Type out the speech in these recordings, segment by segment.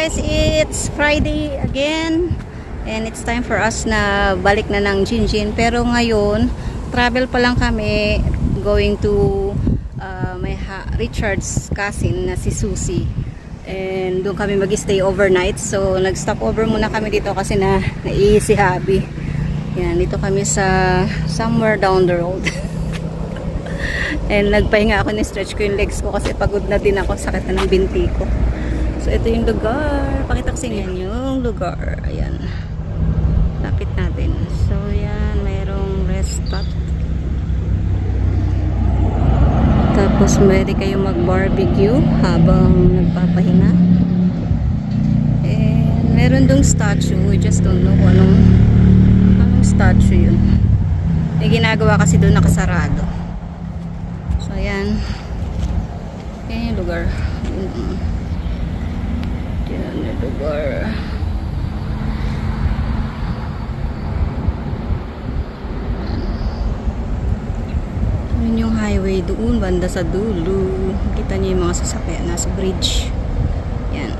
guys, it's Friday again and it's time for us na balik na ng Jinjin. Pero ngayon, travel pa lang kami going to Richard's cousin na si Susi. And doon kami mag-stay overnight. So nag-stop over muna kami dito kasi naiisi si Habi. Yan, dito kami sa somewhere down the road. And nagpahinga ako, ni-stretch ko yung legs ko kasi pagod na din ako, sakit na ng binti ko. So ito yung lugar, pakita ko sa inyo yung lugar. Ayan, lapit natin. So yan, mayroong rest stop. Tapos pwede kayo mag-barbecue habang nagpapahinga. And meron dong statue, we just don't know kung anong statue yun. May ginagawa kasi doon nakasarado. So ayan, yan yung lugar. Yan yung lugar. Yun yung highway doon, banda sa dulo. Kita niyo yung mga sasakyan, nasa bridge. Yan.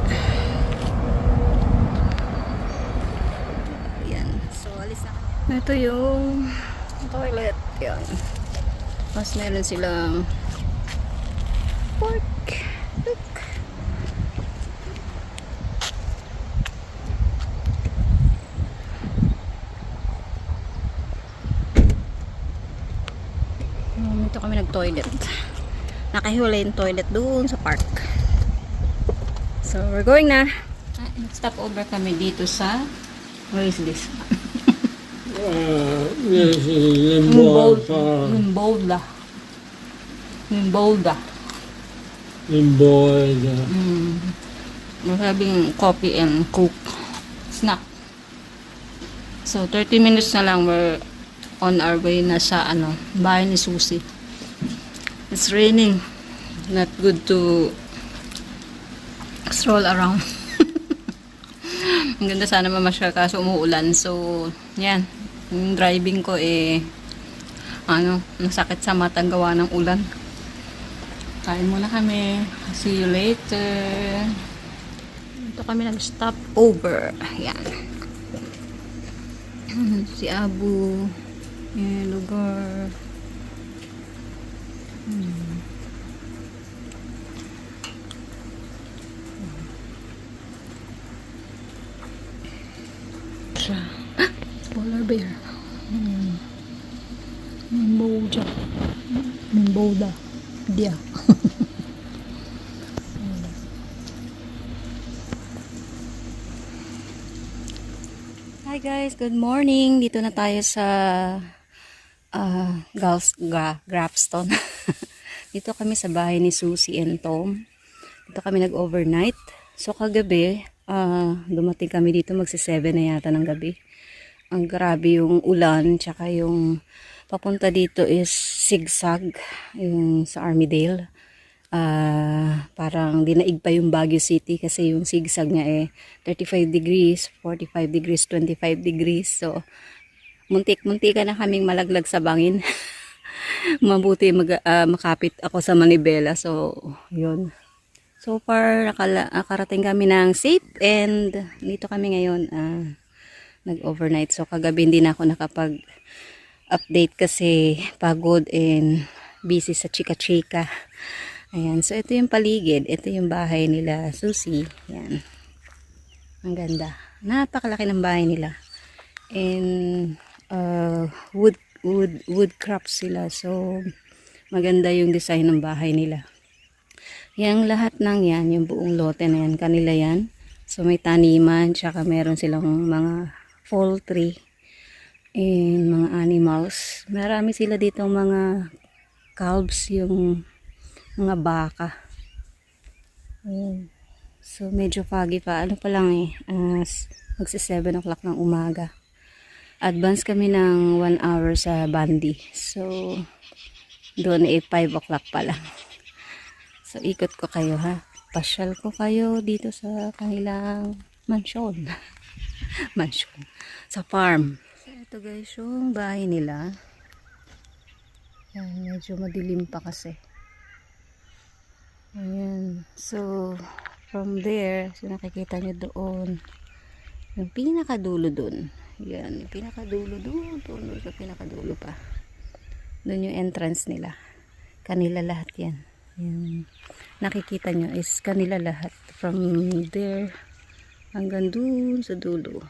Yan. So alis na kami. Ito yung toilet. Yan. Tapos meron silang pork. Look. Dito kami nag-toilet. Nakahiwalay yung toilet doon sa park. So, we're going na. Stop over kami dito sa, where is this? This is Limbolda. We're having coffee and coke snack. So 30 minutes na lang we're on our way na sa bahay ni Susi. It's raining. Not good to stroll around. Ang ganda sana mamasyal kaso umuulan. So yan. Yung driving ko nasakit sa mata gawa ng ulan. Kain muna kami. See you later. Ito kami nag-stop over. Yan. Si Abu. Yan, lugar. Polar bear. Mimbolda. Dia. Hi guys, good morning. Dito na tayo sa Grafton. Dito kami sa bahay ni Susi and Tom. Dito kami nag-overnight. So kagabi, dumating kami dito, magsi-7 na yata ng gabi. Ang grabe yung ulan, tsaka yung papunta dito is zigzag, yung sa Armidale. Parang dinaig pa yung Baguio City kasi yung zigzag niya 35 degrees, 45 degrees, 25 degrees. So, muntik-muntika na kaming malaglag sa bangin. Mabuti makapit ako sa manibela. So, yun. So far, nakarating kami ng safe and dito kami ngayon nag-overnight. So kagabi hindi na ako nakapag-update kasi pagod and busy sa chika-chika. Ayan, so ito yung paligid. Ito yung bahay nila Susi. Ayan. Ang ganda. Napakalaki ng bahay nila. And wood crops sila. So maganda yung design ng bahay nila. Yang lahat ng yan, yung buong lote na yan, kanila yan. So may taniman, tsaka meron silang mga fall tree and mga animals. Marami sila dito mga calves, yung mga baka. Ayan. So medyo foggy pa. Ano pa lang magsi 7 o'clock ng umaga. Advance kami ng 1 hour sa Bandi. So doon 5 o'clock pa lang. So ikot ko kayo ha. Pasyal ko kayo dito sa kanilang mansion. Mansion. Sa farm. So ito guys yung bahay nila. Ayan, medyo madilim pa kasi. Ayan. So from there, so nakikita nyo doon, yung pinakadulo doon. Yan, yung pinakadulo doon sa pinakadulo pa. Doon yung entrance nila. Kanila lahat yan. Yung nakikita nyo is kanila lahat. From there hanggang doon sa dulo.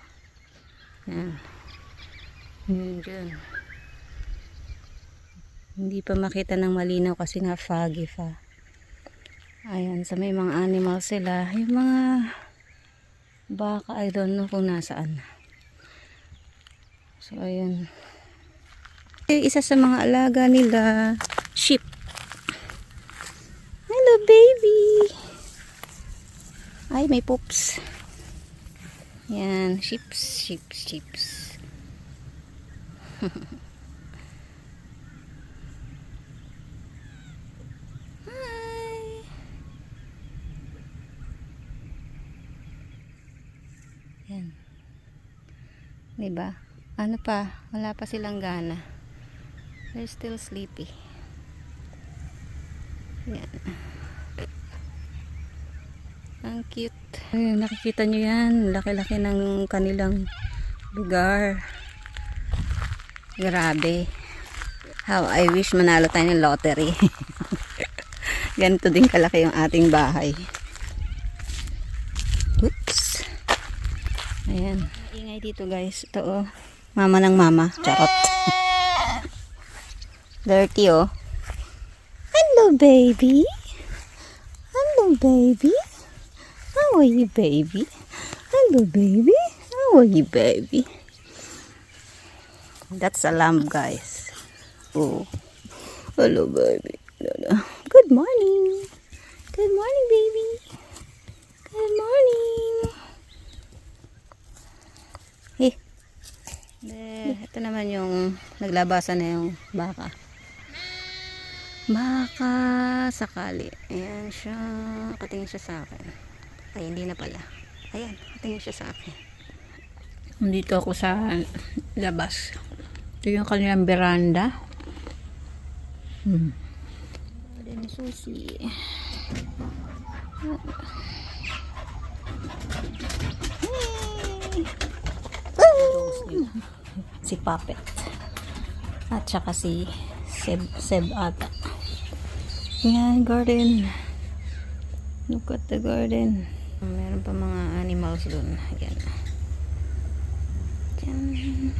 Yan. Yun dyan. Hindi pa makita ng malinaw kasi nga foggy pa. Ayan, sa may mga animals sila. Yung mga baka, I don't know kung nasaan. So, ayan. Isa sa mga alaga nila, sheep. Hello, baby! Ay, may poops. Yan, sheeps. Hi! Yan. Diba? Ano pa? Wala pa silang gana. They're still sleepy. Yan. Ang cute. Ay, nakikita nyo yan. Laki-laki ng kanilang lugar. Grabe. How I wish manalo tayo ng lottery. Ganito din kalaki yung ating bahay. Oops. Ayan. Ingay dito guys. Ito oh. Mama ng mama. Charot. Dirty oh. Hello baby. Hello baby. How are you baby? Hello baby. How are you baby? That's a lamb guys. Oh. Hello baby. Good morning. Good morning baby. Good morning. Hey. Ito naman yung naglabasan na yung baka. Baka sakali. Ayan siya. Katingin siya sa akin. Ay, hindi na pala. Ayan, katingin siya sa akin. Nandito ako sa labas. Ito yung kanilang veranda. Ada ni Susi. Si Puppet. At saka si Seb ata. Yan, garden. Look at the garden. Meron pa mga animals dun. Ayan. Diyan.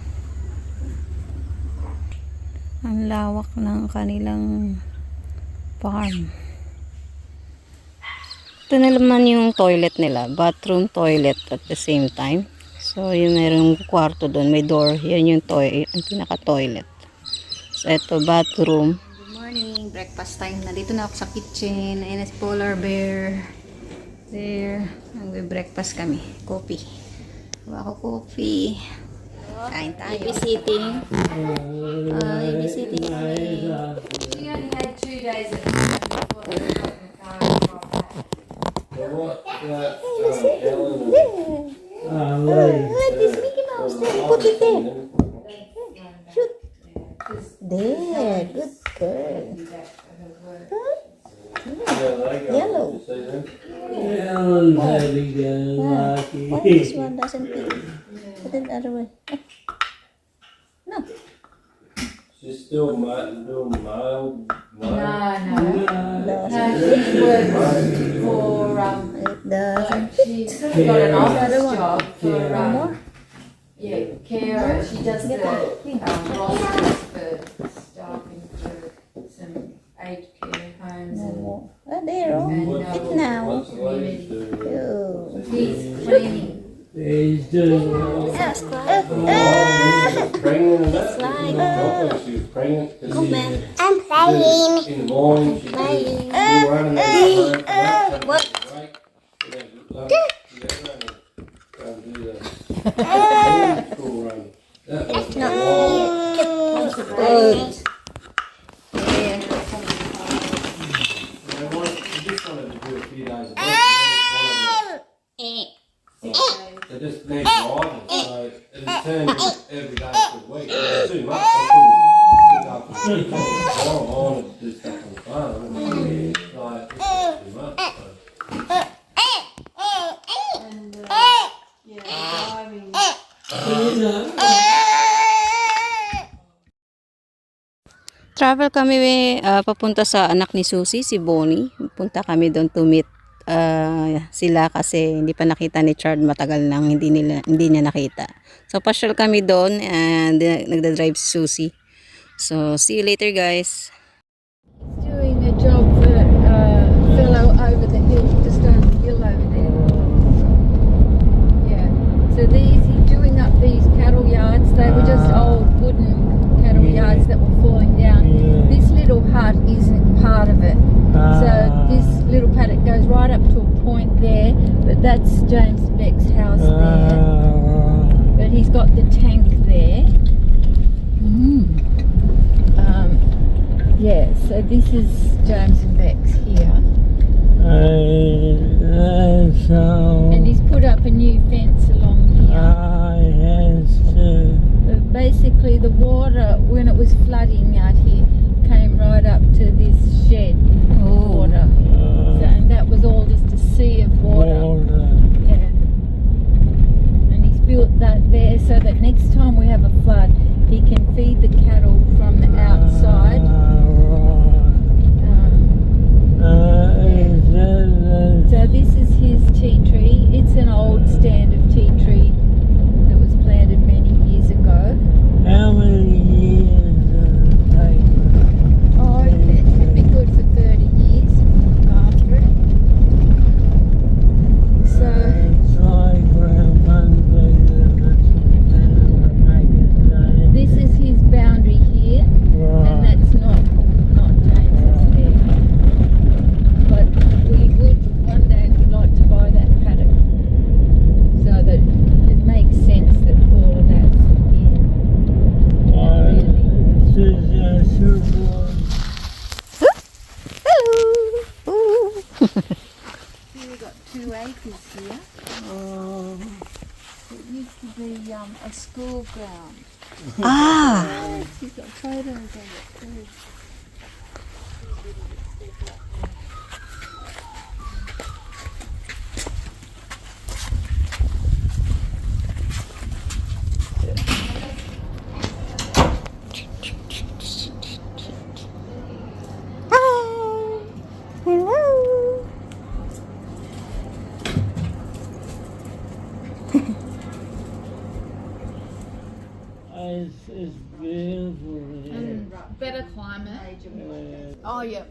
Ang lawak ng kanilang farm. Ito na naman yung toilet nila. Bathroom, toilet at the same time. So, yung merong kwarto doon. May door. Yan yung pinaka-toilet. So, ito, bathroom. Good morning. Breakfast time. Nandito na ako sa kitchen. Ayan na si Polar Bear. There. Nagbe-breakfast kami. Coffee. Gawa ko coffee. Kain tayo. Babysitting. Babysitting kami. She only had 2 days at home before the car got back. This Mickey Mouse there. Put it there. Shoot. There. Good girl. Huh? Yellow. Why this one doesn't fit? Put it the other way. No. She's still doing mild. No. She works for It doesn't. she's got an office one. job for One more? carer. She does the rosters for staffing for some aged care homes No and more. There. Oh. It now. What's the ladies do? Oh. he's cleaning. He's doing Yes, pregnant and that. Slide. She was pregnant because Come on. I'm playing. in the morning she Playing. was running that What? School run. That was Good. There. I just wanted to do a few days a week. They just need driving, so it turned every day for a week. It was too much. I couldn't pick up and pick up the farm. I wanted to do stuff on the farm. Like, it's just too much. So. Travel kami papunta sa anak ni Susi, si Bonnie. Punta kami doon to meet sila kasi hindi pa nakita ni Chard, matagal nang hindi niya nakita. So pasyal kami doon and nagda-drive si Susi. So see you later guys. Doing a job for fellow over the hill, just over the hill over there. Yeah. So he's doing up these cattle yards. They were just old wooden cattle yards that were falling down. This little hut isn't part of it. So this little paddock goes right up to a point there, but that's James Beck's house there. But he's got the tank there. Yeah, so this is James and Beck's here. And he's put up a new fence along here. Basically the water, when it was flooding out here, came right up to this shed of water. So, and that was all just a sea of water. Yeah. And he's built that there so that next time we have a flood, he can feed the cattle from the outside. So this is his tea tree. It's an old stand of tea tree that was planted many years ago. How many years Oh, it should be good for 30 years after it. So this is his boundary here, and that's not James's there. But we would one day would like to buy that paddock so that it makes sense that all of that's in. We've got 2 acres here. It used to be a school ground. He's got photos of it too. Hello. It's beautiful. Better climate. Oh yeah.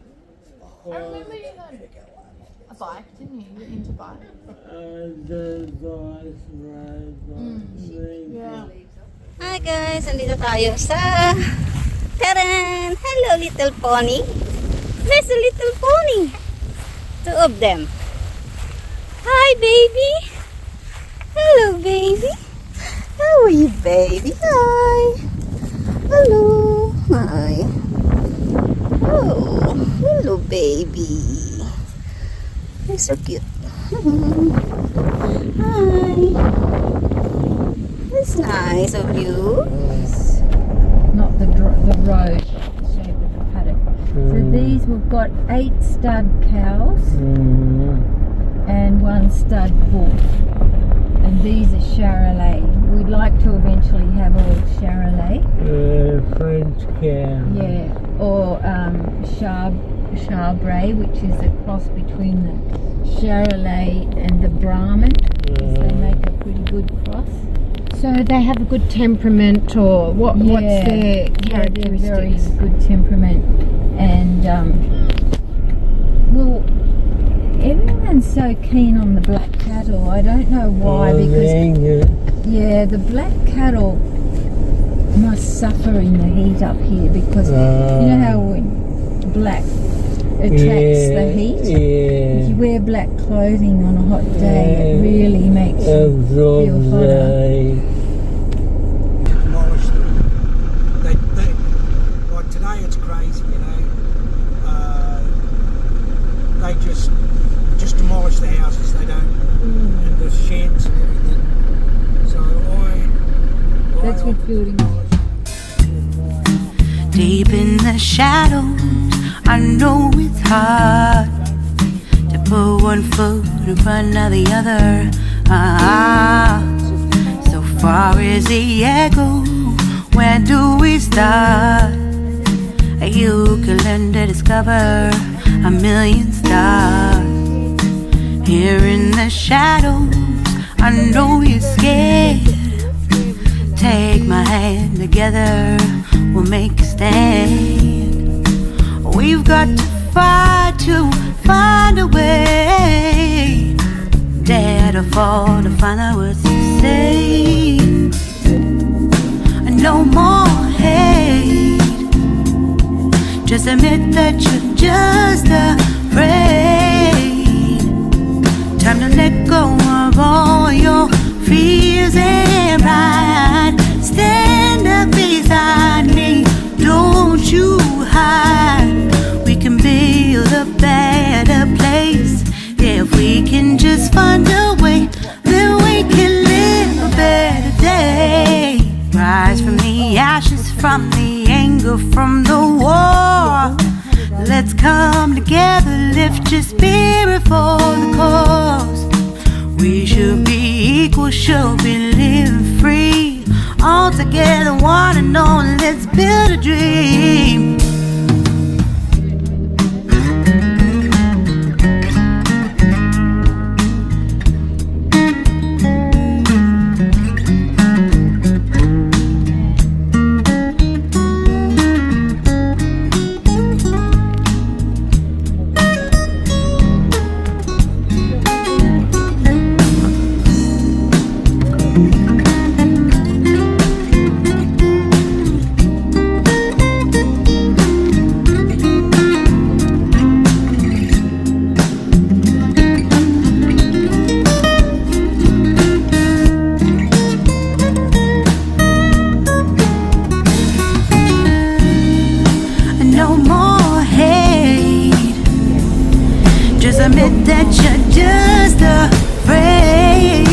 I remember you had a bike, didn't you? You're into bike. Yeah. Hi guys, andito tayo sa Taran! Hello little pony. There's a little pony. 2 of them. Hi baby. Hello baby. How are you baby? Hi. Hello. Hi. Oh, hello baby. You're so cute. Hi. It's nice of you. Not the road, the shape of the paddock. So these we've got 8 stud cows and 1 stud bull. And these are Charolais. We'd like to eventually have all Charolais. French cow. Yeah, or Charbray, which is a cross between the Charolais and the Brahman. They make a pretty good cross. So they have a good temperament, or what's their characteristics? They're very good temperament, and well, everyone's so keen on the black cattle. I don't know why, because the black cattle must suffer in the heat up here, because you know how when black attracts the heat. If you wear black clothing on a hot day, it really makes you feel hotter. Demolish them. Like today, it's crazy, you know. They just demolish the houses. They don't, and the sheds and everything. So That's what building is. Deep in the shadows, I know it's hard to put one foot in front of the other. So far as the echo, where do we start? You can learn to discover a million stars. Here in the shadows, I know you're scared. Take my hand, together we'll make a stand. We've got to fight to find a way. Dare to fall to find out what to say. No more hate. Just admit that you're just afraid. Time to let go of all your fears and pride. Stand up beside me, don't you hide. We can build a better place. Yeah, if we can just find a way, then we can live a better day. Rise from the ashes, from the anger, from the war. Let's come together, lift your spirit for the cause. We should be equal, should be living free. All together, one and all, let's build a dream. Admit that you're just afraid.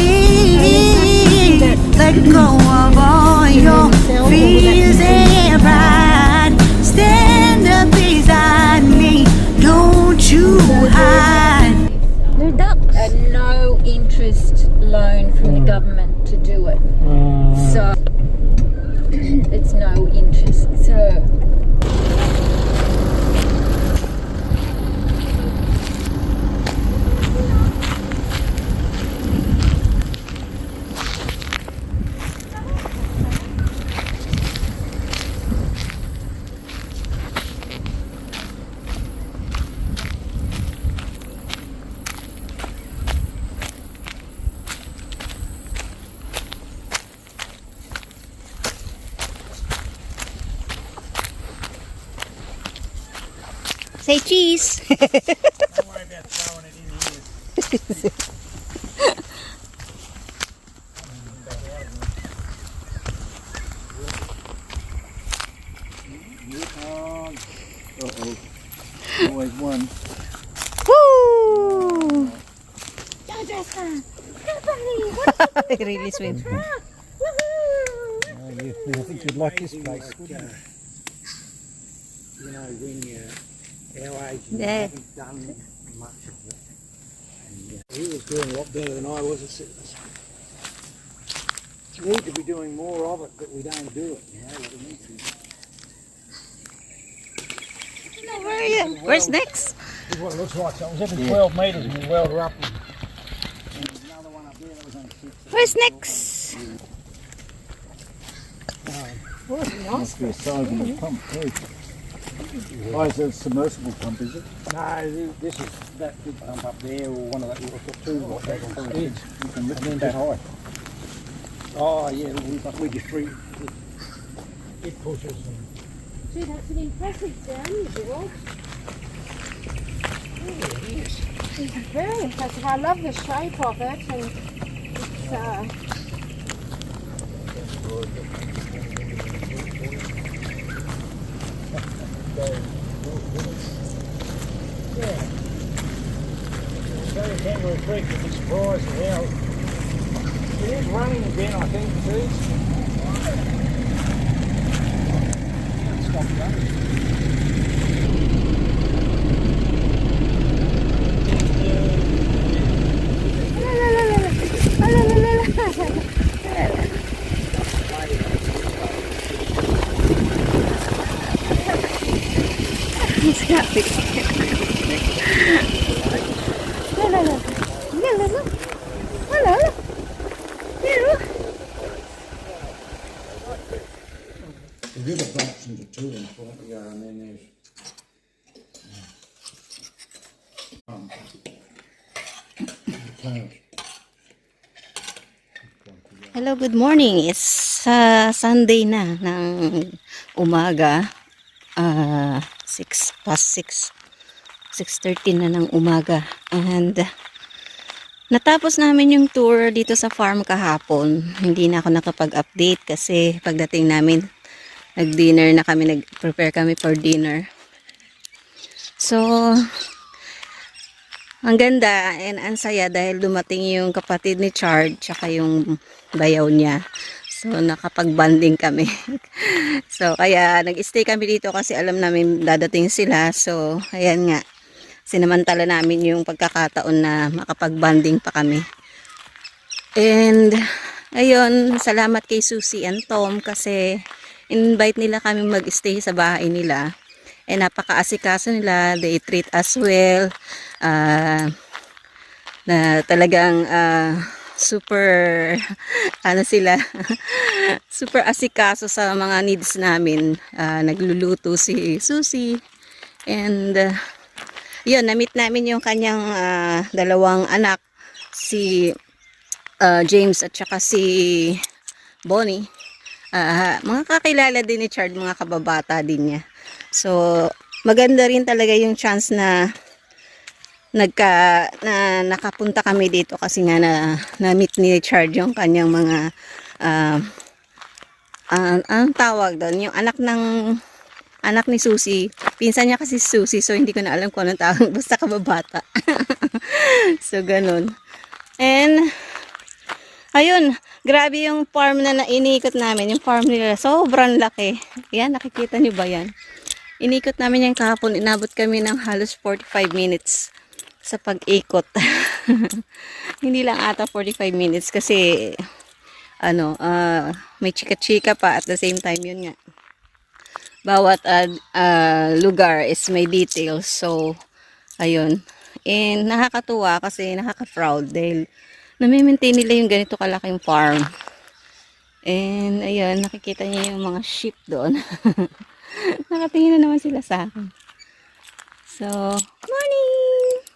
Let go of all your fears and pride. Stand up beside me, don't you hide. No interest loan from the government to do it. So it's no interest. So Say cheese. Don't worry about throwing it in here. Uh-oh. Always one. Woo! Really sweet. I think you'd like this place, wouldn't you? You know, when you're our age, you haven't done much of it. And he was doing a lot better than I was at Sickness. We need to be doing more of it, but we don't do it, you know what I mean? Where are you? Where's next? This is what it looks like. So it was every 12 metres and we weld her up. And there's another one up there that was only 6. Where's next? Must be a sizable pump too. Oh, is it a submersible pump, is it? No, this is that big pump up there, or one of that little two like that on the edge. You can lift it that high. Oh yeah, we just free. It pushes and gee, that's an impressive down, George. It's very impressive. I love the shape of it, and yeah. So Kangaroo Creek, you'd be surprised at how it is running again, I think, too. Stop running. Mas happy. La. Wala. Pero, The river backs into two in front. Yeah, and then there's cows. hello, good morning. It's Sunday na ng umaga. 6 past 6. 6:13 na ng umaga. And natapos namin yung tour dito sa farm kahapon. Hindi na ako nakapag-update kasi pagdating namin, nag-dinner na kami, nag-prepare kami for dinner. So, ang ganda and ang saya dahil dumating yung kapatid ni Chard tsaka yung bayaw niya. So, nakapag-bonding kami. So, kaya nag-stay kami dito kasi alam namin dadating sila. So, ayan nga. Sinamantala namin yung pagkakataon na makapag-bonding pa kami. And, ayun, salamat kay Susi and Tom kasi invite nila kami mag-stay sa bahay nila. And napaka-asikaso nila. They treat us well. Na talagang super sila super asikaso sa mga needs namin. Nagluluto si Susi and yun, na-meet namin yung kanyang dalawang anak, si James at saka si Bonnie. Mga kakilala din ni Chard, mga kababata din niya. So maganda rin talaga yung chance na nakapunta kami dito kasi nga na-meet ni Chard yung kanyang mga anong tawag doon, yung anak ni Susi. Pinsan niya kasi Susi, so hindi ko na alam kung anong tawag, basta kababata. So ganun. And ayun, grabe yung farm na iniikot namin, yung farm nila sobrang laki. Yan, nakikita niyo ba yan? Inikot namin yung kahapon, inabot kami ng halos 45 minutes sa pag-ikot. Hindi lang ata 45 minutes kasi may chika-chika pa at the same time. Yun nga, bawat lugar is may details. So ayun, and nakakatuwa kasi nakaka-proud dahil nami-maintain nila yung ganito kalaking farm. And ayun, nakikita niyo yung mga sheep doon. Nakatingin na naman sila sa akin. So morning!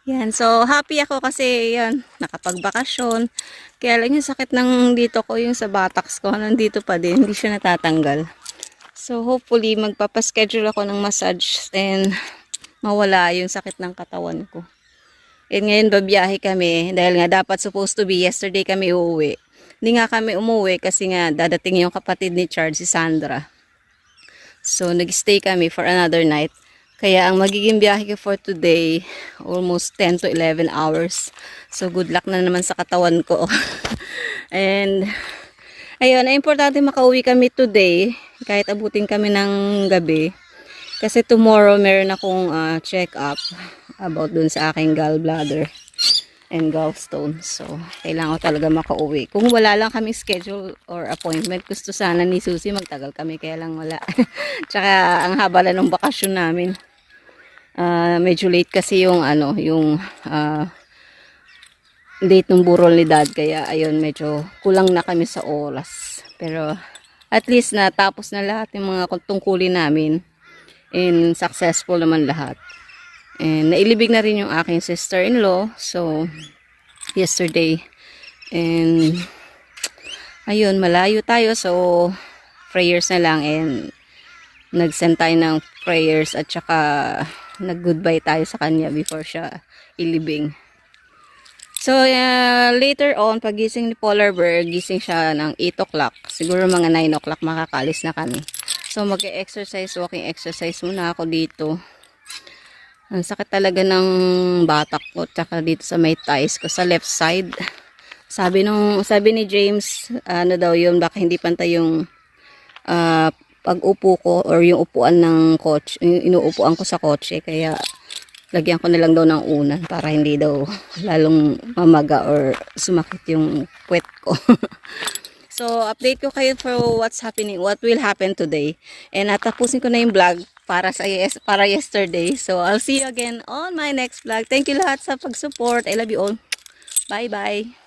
Yan, so happy ako kasi yan, nakapagbakasyon. Kaya lang yung sakit ng dito ko, yung sa buttocks ko, nandito pa din, hindi siya natatanggal. So hopefully magpapaschedule ako ng massage and mawala yung sakit ng katawan ko. And ngayon babiyahe kami dahil nga dapat supposed to be yesterday kami uuwi. Hindi nga kami umuwi kasi nga dadating yung kapatid ni Chard, si Sandra. So nag-stay kami for another night. Kaya ang magiging biyahe ko for today, almost 10 to 11 hours. So good luck na naman sa katawan ko. And ayun, importante makauwi kami today, kahit abutin kami ng gabi. Kasi tomorrow meron akong check-up about dun sa aking gallbladder and gallstone. So kailangan ko talaga makauwi. Kung wala lang kami schedule or appointment, gusto sana ni Susi magtagal kami, kaya lang wala. Tsaka ang haba na ng bakasyon namin. Medyo late kasi yung date ng burol ni Dad, kaya ayun, medyo kulang na kami sa oras. Pero at least natapos na lahat yung mga tungkulin namin and successful naman lahat. And nailibig na rin yung aking sister-in-law, so yesterday. And ayun, malayo tayo, so prayers na lang, and nag-send tayo ng prayers at saka nag-goodbye tayo sa kanya before siya ilibing. So later on, pagising ni Polar Bear, gising siya ng 8 o'clock. Siguro mga 9 o'clock makakalis na kami. So mag-exercise, walking exercise muna ako dito. Ang sakit talaga ng batak ko, tsaka dito sa may thighs ko, sa left side. Sabi ni James, daw yun, baka hindi pantay yung pag-upo ko or yung upuan ng coach, yung inuupuan ko sa kotse, kaya lagyan ko na lang daw ng unan para hindi daw lalong mamaga or sumakit yung puwet ko. So update ko kayo for what's happening, what will happen today. And tapusin ko na yung vlog para yesterday. So, I'll see you again on my next vlog. Thank you lahat sa pag-support. I love you all. Bye-bye.